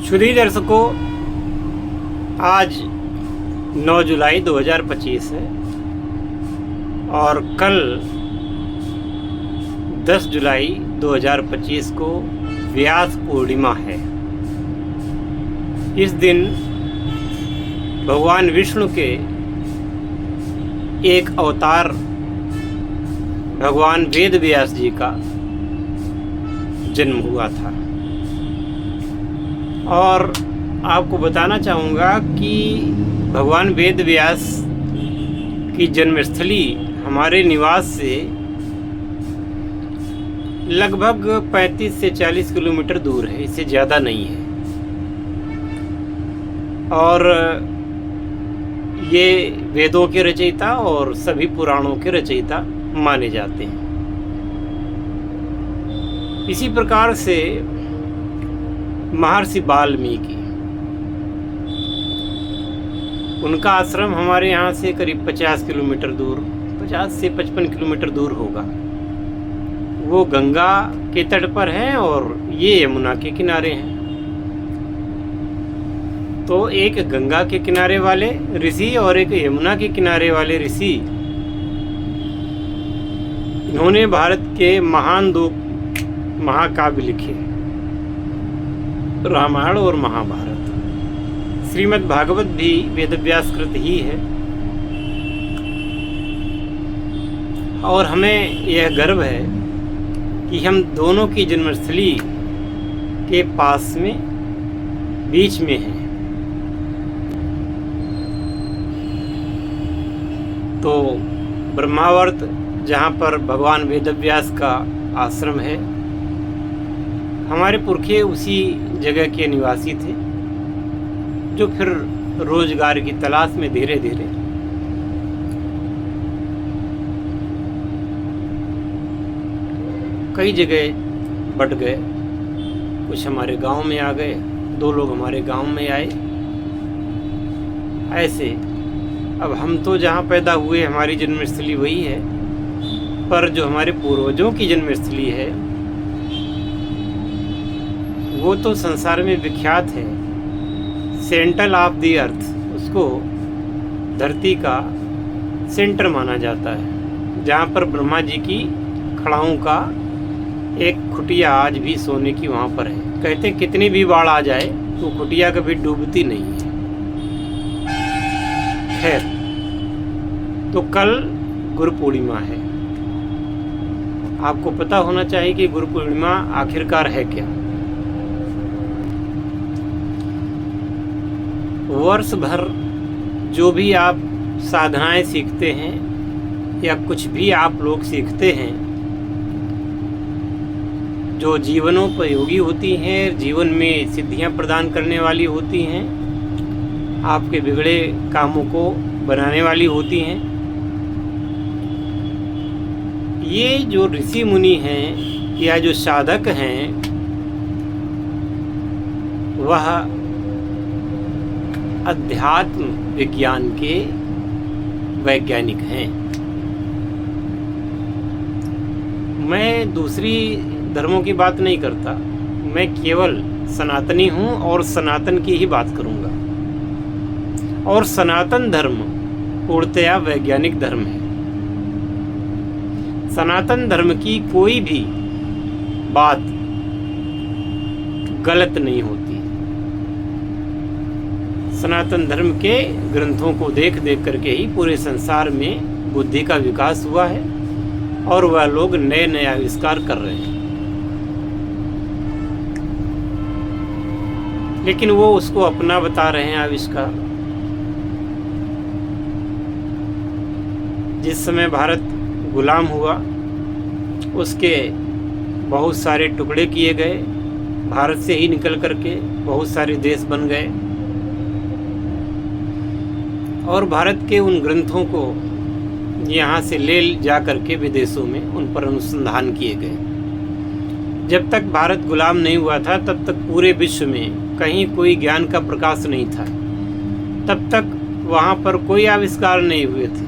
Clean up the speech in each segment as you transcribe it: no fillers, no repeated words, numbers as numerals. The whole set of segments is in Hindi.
शुद्ध दर्शकों, आज 9 जुलाई 2025 है और कल 10 जुलाई 2025 को व्यास पूर्णिमा है। इस दिन भगवान विष्णु के एक अवतार भगवान वेद व्यास जी का जन्म हुआ था। और आपको बताना चाहूँगा कि भगवान वेद व्यास की जन्मस्थली हमारे निवास से लगभग 35 से 40 किलोमीटर दूर है, इससे ज़्यादा नहीं है। और ये वेदों के रचयिता और सभी पुराणों के रचयिता माने जाते हैं। इसी प्रकार से महर्षि वाल्मीकि, उनका आश्रम हमारे यहाँ से करीब 50 किलोमीटर दूर, 50 से 55 किलोमीटर दूर होगा। वो गंगा के तट पर है और ये यमुना के किनारे हैं। तो एक गंगा के किनारे वाले ऋषि और एक यमुना के किनारे वाले ऋषि, इन्होंने भारत के महान दो महाकाव्य लिखे, रामायण और महाभारत। श्रीमद् भागवत भी वेदव्यास कृत ही है। और हमें यह गर्व है कि हम दोनों की जन्मस्थली के पास में, बीच में हैं। तो ब्रह्मावर्त, जहाँ पर भगवान वेदव्यास का आश्रम है, हमारे पुरखे उसी जगह के निवासी थे, जो फिर रोजगार की तलाश में धीरे धीरे कई जगह बट गए। कुछ हमारे गांव में आ गए, 2 लोग हमारे गांव में आए। ऐसे अब हम तो जहाँ पैदा हुए, हमारी जन्मस्थली वही है, पर जो हमारे पूर्वजों की जन्मस्थली है वो तो संसार में विख्यात है। सेंटर ऑफ द अर्थ, उसको धरती का सेंटर माना जाता है, जहाँ पर ब्रह्मा जी की खड़ाओं का एक कुटिया आज भी सोने की वहाँ पर है। कहते कितनी भी बाढ़ आ जाए तो कुटिया कभी डूबती नहीं है। खैर, तो कल गुरु पूर्णिमा है। आपको पता होना चाहिए कि गुरु पूर्णिमा आखिरकार है क्या। वर्ष भर जो भी आप साधनाएं सीखते हैं या कुछ भी आप लोग सीखते हैं, जो जीवनोपयोगी होती हैं, जीवन में सिद्धियां प्रदान करने वाली होती हैं, आपके बिगड़े कामों को बनाने वाली होती हैं, ये जो ऋषि मुनि हैं या जो साधक हैं, वह अध्यात्म विज्ञान के वैज्ञानिक हैं। मैं दूसरी धर्मों की बात नहीं करता, मैं केवल सनातनी हूँ और सनातन की ही बात करूँगा। और सनातन धर्म पूर्णतया वैज्ञानिक धर्म है। सनातन धर्म की कोई भी बात गलत नहीं होती। सनातन धर्म के ग्रंथों को देख देख करके ही पूरे संसार में बुद्धि का विकास हुआ है और वह लोग नए नए आविष्कार कर रहे हैं। लेकिन वो उसको अपना बता रहे हैं आविष्कार। जिस समय भारत गुलाम हुआ, उसके बहुत सारे टुकड़े किए गए। भारत से ही निकल करके बहुत सारे देश बन गए और भारत के उन ग्रंथों को यहाँ से ले जा करके विदेशों में उन पर अनुसंधान किए गए। जब तक भारत गुलाम नहीं हुआ था, तब तक पूरे विश्व में कहीं कोई ज्ञान का प्रकाश नहीं था। तब तक वहाँ पर कोई आविष्कार नहीं हुए थे।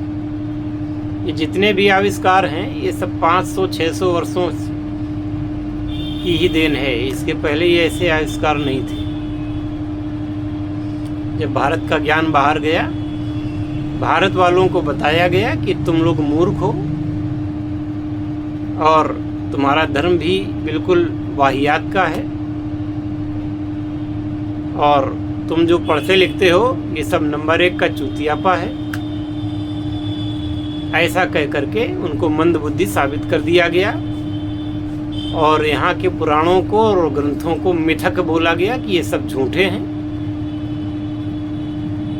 ये जितने भी आविष्कार हैं, ये सब 500-600 वर्षों की ही देन है। इसके पहले ये ऐसे आविष्कार नहीं थे। जब भारत का ज्ञान बाहर गया, भारत वालों को बताया गया कि तुम लोग मूर्ख हो और तुम्हारा धर्म भी बिल्कुल वाहियात का है और तुम जो पढ़ते लिखते हो ये सब नंबर 1 का चूतियापा है। ऐसा कह करके उनको मंदबुद्धि साबित कर दिया गया और यहाँ के पुराणों को और ग्रंथों को मिथक बोला गया कि ये सब झूठे हैं।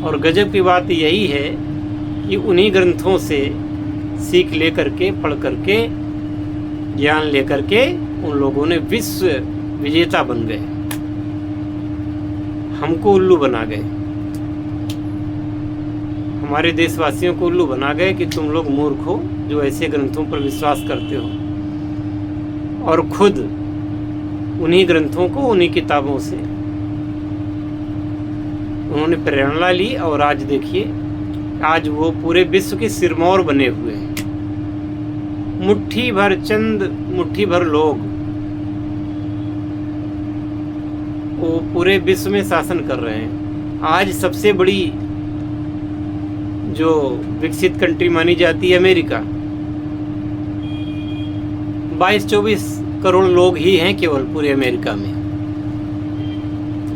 और गजब की बात यही है कि उन्हीं ग्रंथों से सीख ले करके, पढ़ करके, ज्ञान ले करके उन लोगों ने विश्व विजेता बन गए, हमको उल्लू बना गए, हमारे देशवासियों को उल्लू बना गए कि तुम लोग मूर्ख हो जो ऐसे ग्रंथों पर विश्वास करते हो। और खुद उन्हीं ग्रंथों को, उन्हीं किताबों से उन्होंने प्रेरणा ली और आज देखिए, आज वो पूरे विश्व के सिरमौर बने हुए हैं। मुट्ठी भर लोग वो पूरे विश्व में शासन कर रहे हैं। आज सबसे बड़ी जो विकसित कंट्री मानी जाती है अमेरिका, 22-24 करोड़ लोग ही हैं केवल पूरे अमेरिका में,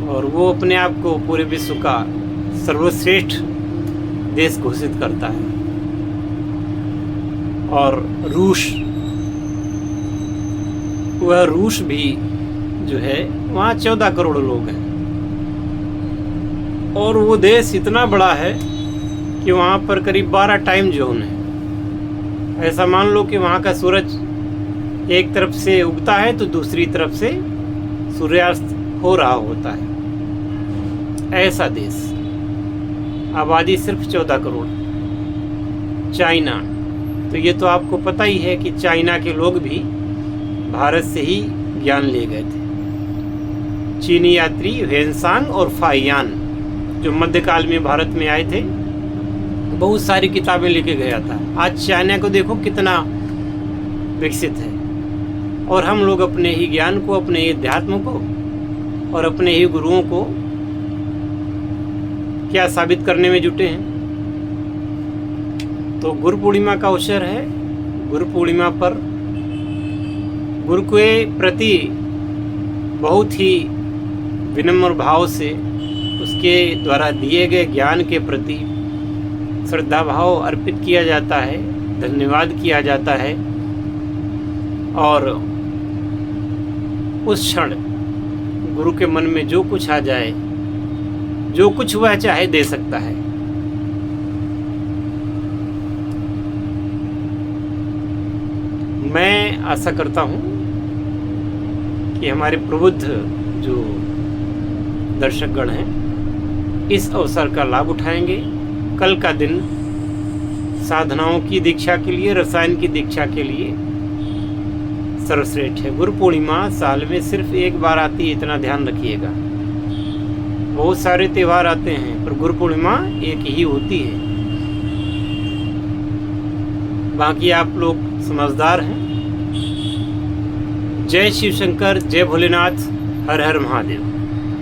और वो अपने आप को पूरे विश्व का सर्वश्रेष्ठ देश घोषित करता है। और रूस भी जो है वहाँ 14 करोड़ लोग हैं और वो देश इतना बड़ा है कि वहाँ पर करीब 12 टाइम जोन है। ऐसा मान लो कि वहाँ का सूरज एक तरफ से उगता है तो दूसरी तरफ से सूर्यास्त हो रहा होता है। ऐसा देश, आबादी सिर्फ 14 करोड़। चाइना, तो ये तो आपको पता ही है कि चाइना के लोग भी भारत से ही ज्ञान ले गए थे। चीनी यात्री ह्वेनसांग और फाइयान जो मध्यकाल में भारत में आए थे, बहुत सारी किताबें लेके गया था। आज चाइना को देखो कितना विकसित है, और हम लोग अपने ही ज्ञान को, अपने ही अध्यात्म को और अपने ही गुरुओं को क्या साबित करने में जुटे हैं। तो गुरु पूर्णिमा का अवसर है। गुरु पूर्णिमा पर गुरु के प्रति बहुत ही विनम्र भाव से उसके द्वारा दिए गए ज्ञान के प्रति श्रद्धा भाव अर्पित किया जाता है, धन्यवाद किया जाता है, और उस क्षण गुरु के मन में जो कुछ आ जाए, जो कुछ वह चाहे दे सकता है। मैं आशा करता हूँ कि हमारे प्रबुद्ध जो दर्शकगण हैं इस अवसर का लाभ उठाएंगे। कल का दिन साधनाओं की दीक्षा के लिए, रसायन की दीक्षा के लिए सर्वश्रेष्ठ है। गुरु पूर्णिमा साल में सिर्फ एक बार आती है, इतना ध्यान रखिएगा। बहुत सारे त्यौहार आते हैं पर गुरु पूर्णिमा एक ही होती है। बाकी आप लोग समझदार हैं। जय शिव शंकर, जय भोलेनाथ, हर हर महादेव।